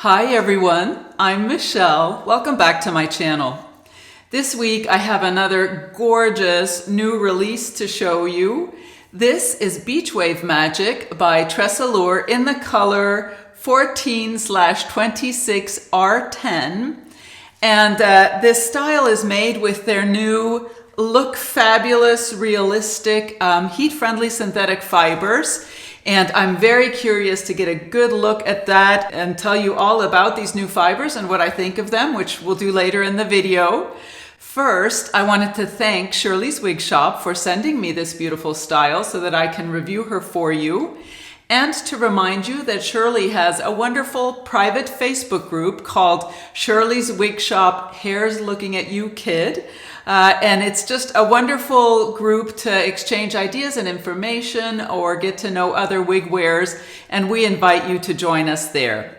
Hi everyone, I'm Michelle. Welcome back to my channel. This week I have another gorgeous new release to show you. This is Beach Wave Magic by TressAllure in the color 14/26 R10. And this style is made with their new Look Fabulous, Realistic, heat-friendly synthetic fibers. And I'm very curious to get a good look at that and tell you all about these new fibers and what I think of them, which we'll do later in the video. First, I wanted to thank Shirley's Wig Shop for sending me this beautiful style so that I can review her for you. And to remind you that Shirley has a wonderful private Facebook group called Shirley's Wig Shop Hair's Looking at You Kid. And it's just a wonderful group to exchange ideas and information or get to know other wig wearers, and we invite you to join us there.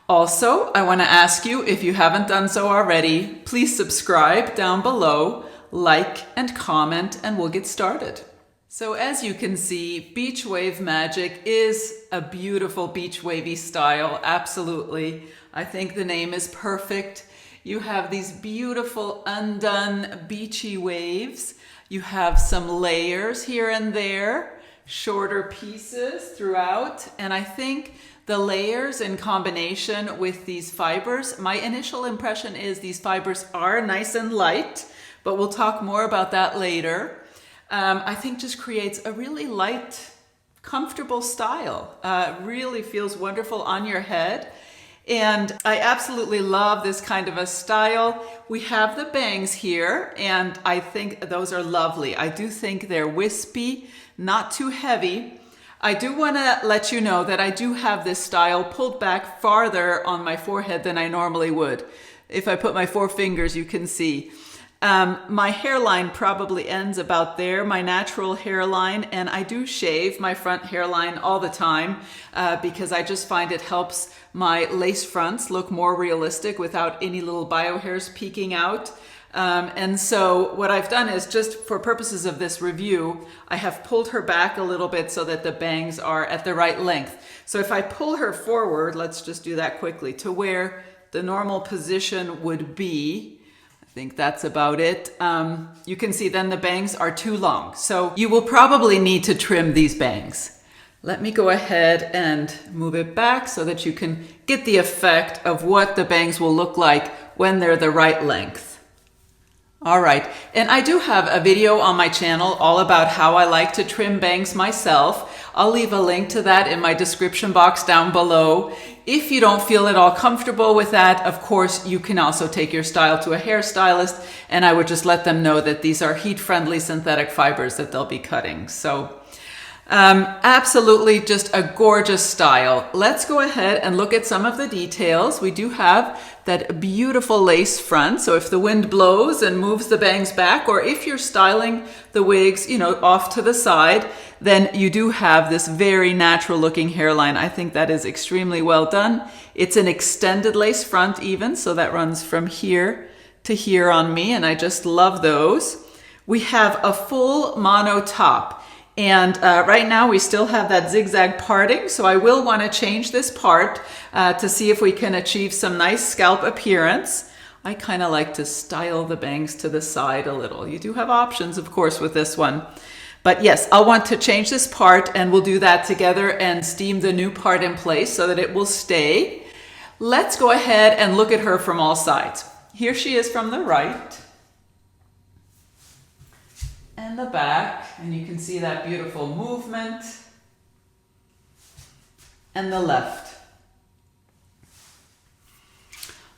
Also, I want to ask you, if you haven't done so already, please subscribe down below, like and comment, and we'll get started. So as you can see, Beach Wave Magic is a beautiful beach wavy style, absolutely. I think the name is perfect. You have these beautiful undone beachy waves. You have some layers here and there, shorter pieces throughout. And I think the layers in combination with these fibers, my initial impression is these fibers are nice and light, but we'll talk more about that later. I think just creates a really light, comfortable style. Really feels wonderful on your head. And I absolutely love this kind of a style. We have the bangs here, and I think those are lovely. I do think they're wispy, not too heavy. I do want to let you know that I do have this style pulled back farther on my forehead than I normally would. If I put my four fingers, you can see. My hairline probably ends about there, my natural hairline, and I do shave my front hairline all the time because I just find it helps my lace fronts look more realistic without any little bio hairs peeking out. And so what I've done is, just for purposes of this review, I have pulled her back a little bit so that the bangs are at the right length. So if I pull her forward, let's just do that quickly, to where the normal position would be, I think that's about it. You can see then the bangs are too long. So you will probably need to trim these bangs. Let me go ahead and move it back so that you can get the effect of what the bangs will look like when they're the right length. All right, and I do have a video on my channel all about how I like to trim bangs myself. I'll leave a link to that in my description box down below. If you don't feel at all comfortable with that, of course, you can also take your style to a hairstylist, and I would just let them know that these are heat-friendly synthetic fibers that they'll be cutting. So absolutely just a gorgeous style. Let's go ahead and look at some of the details. We do have that beautiful lace front. So if the wind blows and moves the bangs back, or if you're styling the wigs, off to the side, then you do have this very natural looking hairline. I think that is extremely well done. It's an extended lace front even, so that runs from here to here on me, and I just love those. We have a full mono top. And right now we still have that zigzag parting, so I will want to change this part to see if we can achieve some nice scalp appearance. I kind of like to style the bangs to the side a little. You do have options, of course, with this one. But yes, I'll want to change this part, and we'll do that together and steam the new part in place so that it will stay. Let's go ahead and look at her from all sides. Here she is from the right. And the back, and you can see that beautiful movement, and the left.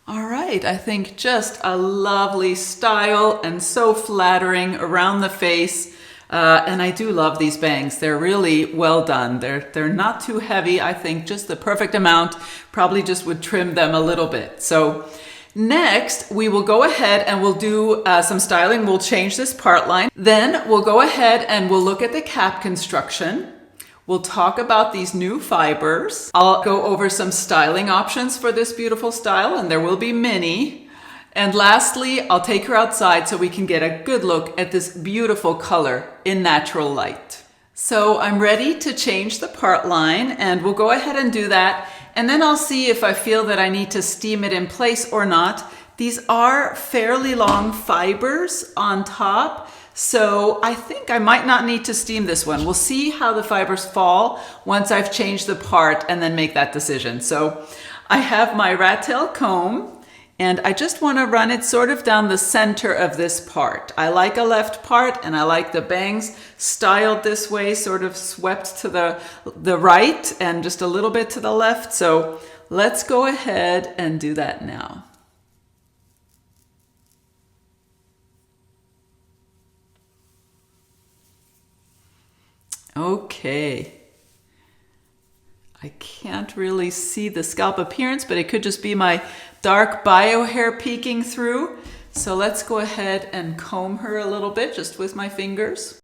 All right, I think just a lovely style and so flattering around the face. And I do love these bangs. They're really well done. They're not too heavy. I think just the perfect amount. Probably just would trim them a little bit. So next, we will go ahead and we'll do some styling. We'll change this part line. Then we'll go ahead and we'll look at the cap construction. We'll talk about these new fibers. I'll go over some styling options for this beautiful style, and there will be many. And lastly, I'll take her outside so we can get a good look at this beautiful color in natural light. So I'm ready to change the part line, and we'll go ahead and do that. and then I'll see if I feel that I need to steam it in place or not. These are fairly long fibers on top, so I think I might not need to steam this one. We'll see how the fibers fall once I've changed the part and then make that decision. So I have my rat tail comb, and I just want to run it sort of down the center of this part. I like a left part, and I like the bangs styled this way, sort of swept to the right and just a little bit to the left. So let's go ahead and do that now. Okay. I can't really see the scalp appearance, but it could just be my dark bio hair peeking through. So let's go ahead and comb her a little bit just with my fingers.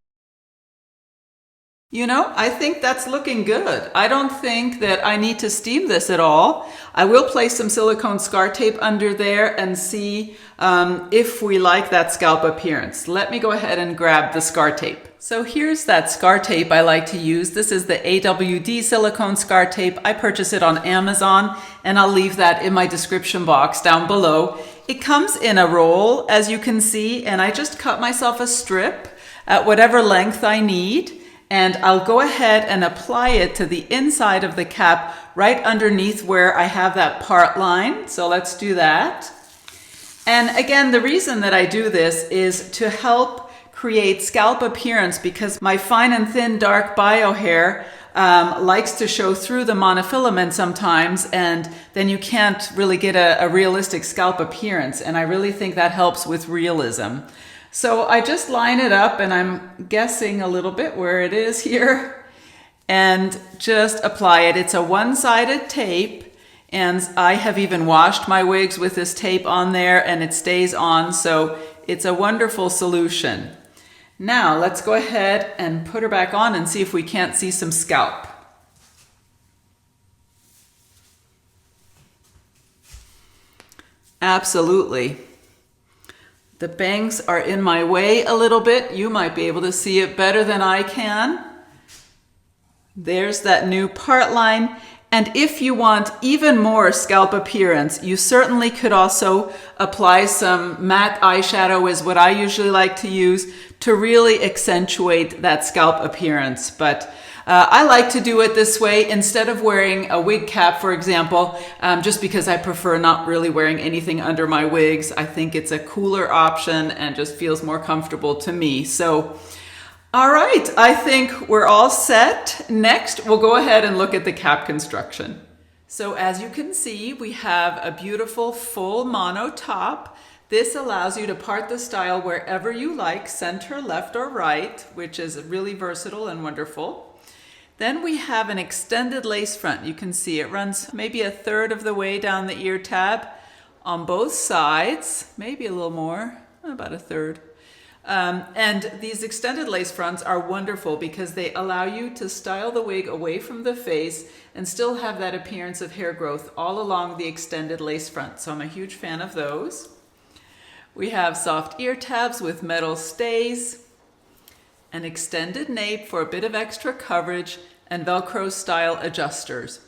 You know, I think that's looking good. I don't think that I need to steam this at all. I will place some silicone scar tape under there and see if we like that scalp appearance. Let me go ahead and grab the scar tape. So here's that scar tape I like to use. This is the AWD silicone scar tape. I purchased it on Amazon, and I'll leave that in my description box down below. It comes in a roll, as you can see, and I just cut myself a strip at whatever length I need. And I'll go ahead and apply it to the inside of the cap right underneath where I have that part line. So let's do that. And again, the reason that I do this is to help create scalp appearance, because my fine and thin dark bio hair likes to show through the monofilament sometimes, and then you can't really get a realistic scalp appearance. And I really think that helps with realism. So I just line it up, and I'm guessing a little bit where it is here, and just apply it. It's a one-sided tape, and I have even washed my wigs with this tape on there, and it stays on, so it's a wonderful solution. Now let's go ahead and put her back on and see if we can't see some scalp. Absolutely. The bangs are in my way a little bit. You might be able to see it better than I can. There's that new part line. And if you want even more scalp appearance, you certainly could also apply some matte eyeshadow, is what I usually like to use, to really accentuate that scalp appearance. But I like to do it this way instead of wearing a wig cap, for example, just because I prefer not really wearing anything under my wigs. I think it's a cooler option and just feels more comfortable to me. So, all right, I think we're all set. Next, we'll go ahead and look at the cap construction. So as you can see, we have a beautiful full mono top. This allows you to part the style wherever you like, center, left, or right, which is really versatile and wonderful. Then we have an extended lace front. You can see it runs maybe a third of the way down the ear tab on both sides, maybe a little more, about a third. And these extended lace fronts are wonderful because they allow you to style the wig away from the face and still have that appearance of hair growth all along the extended lace front. So I'm a huge fan of those. We have soft ear tabs with metal stays, an extended nape for a bit of extra coverage, and Velcro style adjusters.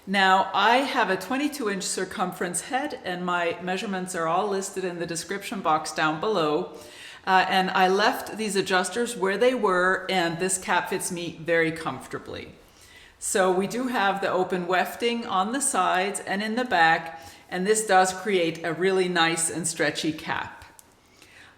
Now I have a 22-inch circumference head, and my measurements are all listed in the description box down below. And I left these adjusters where they were, and this cap fits me very comfortably. So we do have the open wefting on the sides and in the back, and this does create a really nice and stretchy cap.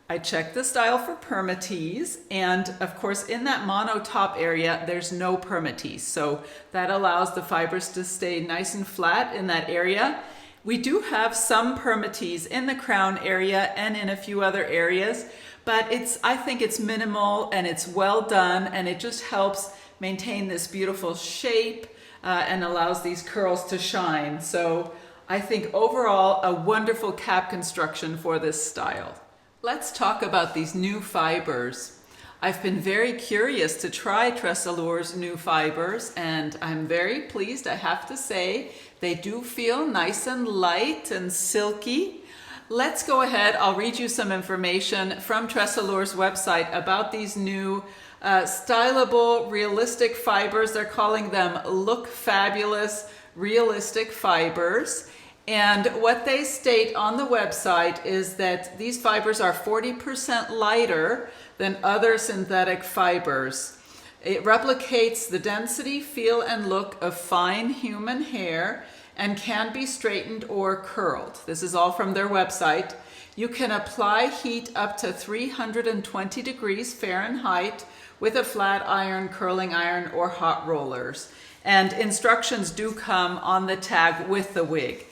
I checked the style for permatease, and of course in that mono top area there's no permatease, so that allows the fibers to stay nice and flat in that area. We do have some permatease in the crown area and in a few other areas, but I think it's minimal and it's well done, and it just helps maintain this beautiful shape and allows these curls to shine. So I think overall a wonderful cap construction for this style. Let's talk about these new fibers. I've been very curious to try TressAllure's new fibers, and I'm very pleased, I have to say. They do feel nice and light and silky. Let's go ahead, I'll read you some information from TressAllure's website about these new stylable, realistic fibers. They're calling them Look Fabulous realistic fibers. And what they state on the website is that these fibers are 40% lighter than other synthetic fibers. It replicates the density, feel, and look of fine human hair and can be straightened or curled. This is all from their website. You can apply heat up to 320 degrees Fahrenheit with a flat iron, curling iron, or hot rollers. And instructions do come on the tag with the wig.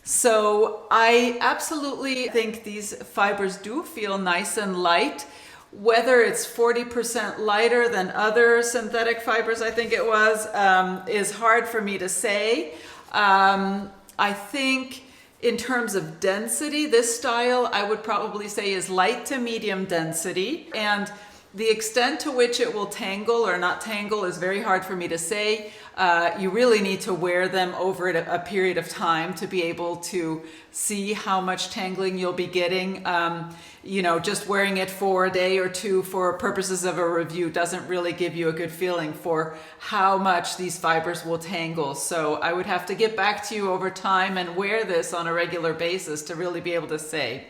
So I absolutely think these fibers do feel nice and light. Whether it's 40% lighter than other synthetic fibers, I think it was, is hard for me to say. I think in terms of density, this style I would probably say is light to medium density. And the extent to which it will tangle or not tangle is very hard for me to say. You really need to wear them over a period of time to be able to see how much tangling you'll be getting. You know, just wearing it for a day or two for purposes of a review doesn't really give you a good feeling for how much these fibers will tangle. So I would have to get back to you over time and wear this on a regular basis to really be able to say.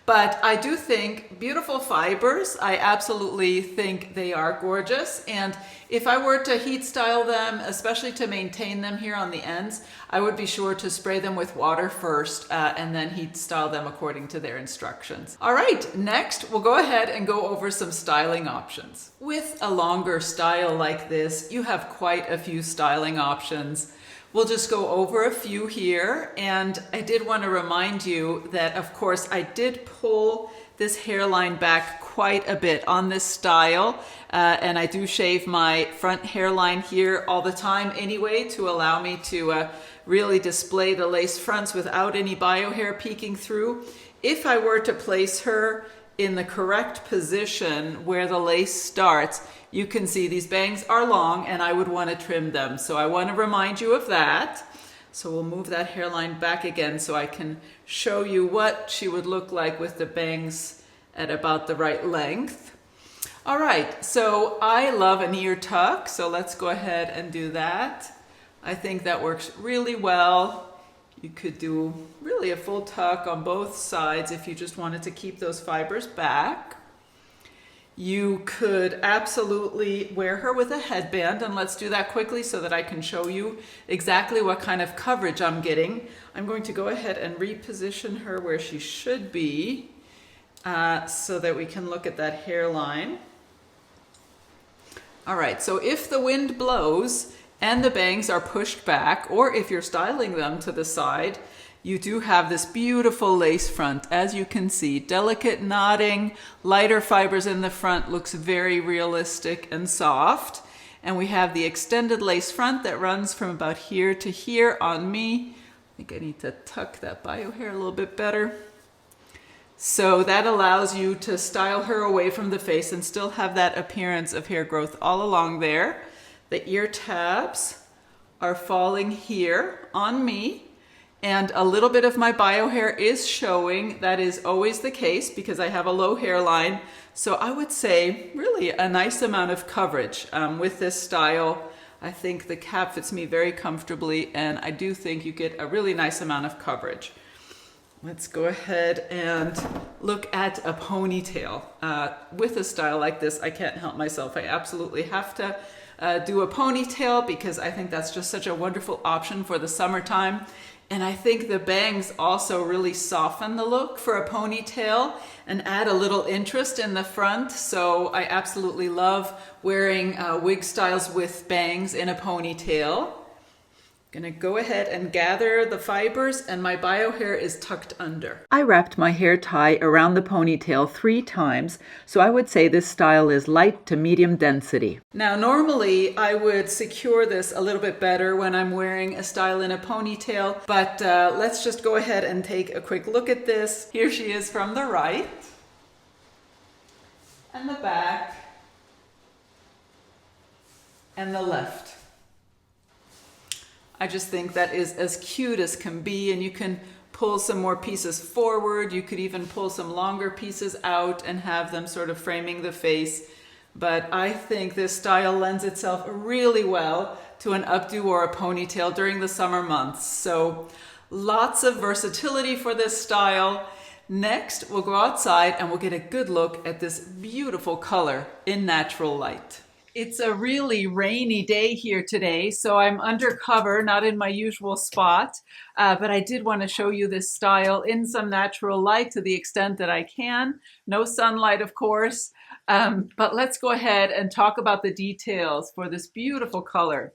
But I do think beautiful fibers. I absolutely think they are gorgeous. And if I were to heat style them, especially to maintain them here on the ends, I would be sure to spray them with water first and then heat style them according to their instructions. All right, next we'll go ahead and go over some styling options. With a longer style like this, you have quite a few styling options. We'll just go over a few here, and I did want to remind you that, of course, I did pull this hairline back quite a bit on this style, and I do shave my front hairline here all the time anyway to allow me to really display the lace fronts without any bio hair peeking through. If I were to place her in the correct position where the lace starts, you can see these bangs are long and I would want to trim them. So I want to remind you of that. So we'll move that hairline back again so I can show you what she would look like with the bangs at about the right length. All right, so I love an ear tuck, so let's go ahead and do that. I think that works really well. You could do really a full tuck on both sides if you just wanted to keep those fibers back. You could absolutely wear her with a headband, and let's do that quickly so that I can show you exactly what kind of coverage I'm getting. I'm going to go ahead and reposition her where she should be so that we can look at that hairline. All right, so if the wind blows and the bangs are pushed back, or if you're styling them to the side, you do have this beautiful lace front. As you can see, delicate knotting, lighter fibers in the front, looks very realistic and soft. And we have the extended lace front that runs from about here to here on me. I think I need to tuck that bio hair a little bit better. So that allows you to style her away from the face and still have that appearance of hair growth all along there. The ear tabs are falling here on me, and a little bit of my bio hair is showing. That is always the case because I have a low hairline. So I would say really a nice amount of coverage with this style. I think the cap fits me very comfortably, and I do think you get a really nice amount of coverage. Let's go ahead and look at a ponytail. With a style like this, I can't help myself. I absolutely have to do a ponytail because I think that's just such a wonderful option for the summertime. And I think the bangs also really soften the look for a ponytail and add a little interest in the front. So I absolutely love wearing wig styles with bangs in a ponytail. I'm gonna go ahead and gather the fibers, and my bio hair is tucked under. I wrapped my hair tie around the ponytail 3 times, so I would say this style is light to medium density. Now normally I would secure this a little bit better when I'm wearing a style in a ponytail, but let's just go ahead and take a quick look at this. Here she is from the right, and the back, and the left. I just think that is as cute as can be, and you can pull some more pieces forward. You could even pull some longer pieces out and have them sort of framing the face. but I think this style lends itself really well to an updo or a ponytail during the summer months. So lots of versatility for this style. Next, we'll go outside and we'll get a good look at this beautiful color in natural light. It's a really rainy day here today, so I'm undercover, not in my usual spot, but I did want to show you this style in some natural light to the extent that I can. No sunlight, of course, but let's go ahead and talk about the details for this beautiful color.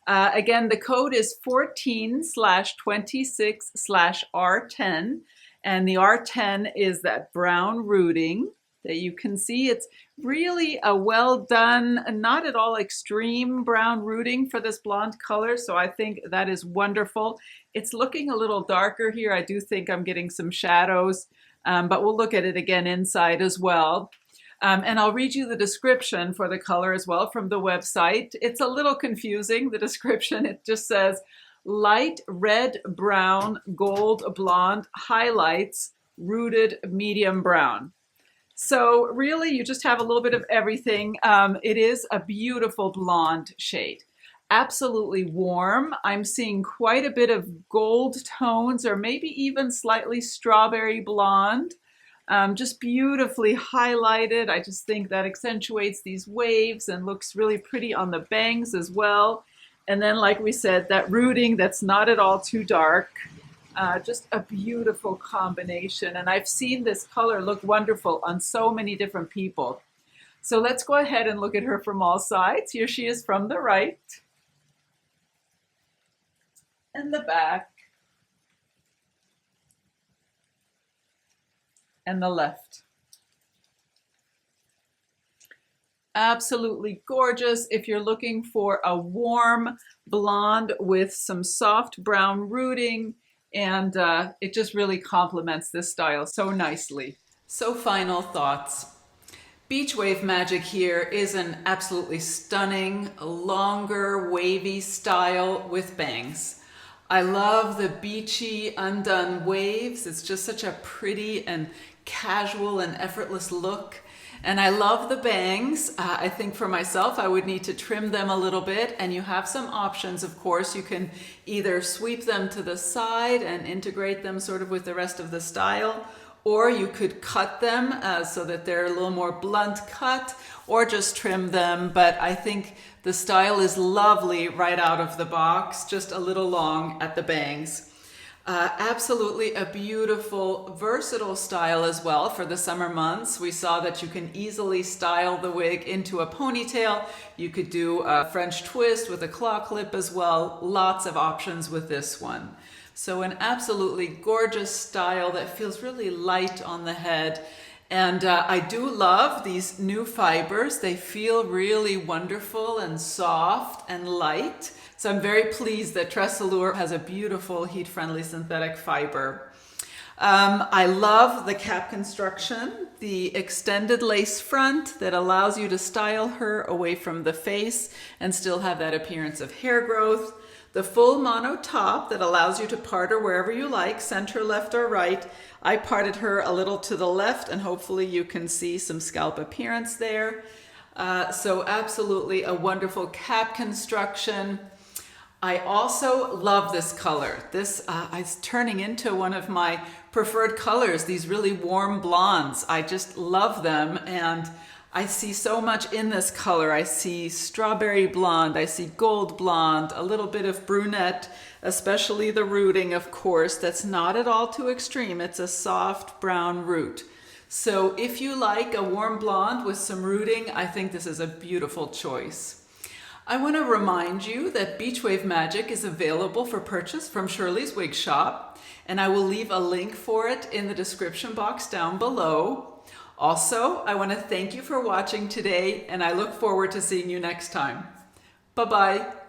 Again, the code is 14/26/R10, and the R10 is that brown rooting that you can see. It's really a well done, not at all extreme brown rooting for this blonde color, so I think that is wonderful. It's looking a little darker here. I do think I'm getting some shadows, but we'll look at it again inside as well. And I'll read you the description for the color as well from the website. It's a little confusing, the description. It just says, light red, brown, gold, blonde, highlights, rooted, medium brown. So really, you just have a little bit of everything. It is a beautiful blonde shade. Absolutely warm. I'm seeing quite a bit of gold tones, or maybe even slightly strawberry blonde. Just beautifully highlighted. I just think that accentuates these waves and looks really pretty on the bangs as well. And then, like we said, that rooting that's not at all too dark. Just a beautiful combination. And I've seen this color look wonderful on so many different people. So let's go ahead and look at her from all sides. Here she is from the right and the back and the left. Absolutely gorgeous. If you're looking for a warm blonde with some soft brown rooting, and it just really complements this style so nicely. So final thoughts. Beach Wave Magic here is an absolutely stunning, longer, wavy style with bangs. I love the beachy, undone waves. It's just such a pretty and casual and effortless look. And I love the bangs. I think for myself, I would need to trim them a little bit, and you have some options, of course. You can either sweep them to the side and integrate them sort of with the rest of the style, or you could cut them so that they're a little more blunt cut, or just trim them. But I think the style is lovely right out of the box, just a little long at the bangs. Absolutely a beautiful, versatile style as well for the summer months. We saw that you can easily style the wig into a ponytail. You could do a French twist with a claw clip as well. Lots of options with this one. So an absolutely gorgeous style that feels really light on the head. And I do love these new fibers. They feel really wonderful and soft and light. So I'm very pleased that TressAllure has a beautiful heat-friendly synthetic fiber. I love the cap construction, the extended lace front that allows you to style her away from the face and still have that appearance of hair growth. The full mono top that allows you to part her wherever you like, center, left, or right. I parted her a little to the left, and hopefully you can see some scalp appearance there. So absolutely a wonderful cap construction. I also love this color. This is turning into one of my preferred colors, these really warm blondes. I just love them, and I see so much in this color. I see strawberry blonde, I see gold blonde, a little bit of brunette, especially the rooting, of course. That's not at all too extreme. It's a soft brown root. So if you like a warm blonde with some rooting, I think this is a beautiful choice. I want to remind you that Beach Wave Magic is available for purchase from Shirley's Wig Shop, and I will leave a link for it in the description box down below. Also, I want to thank you for watching today, and I look forward to seeing you next time. Bye-bye.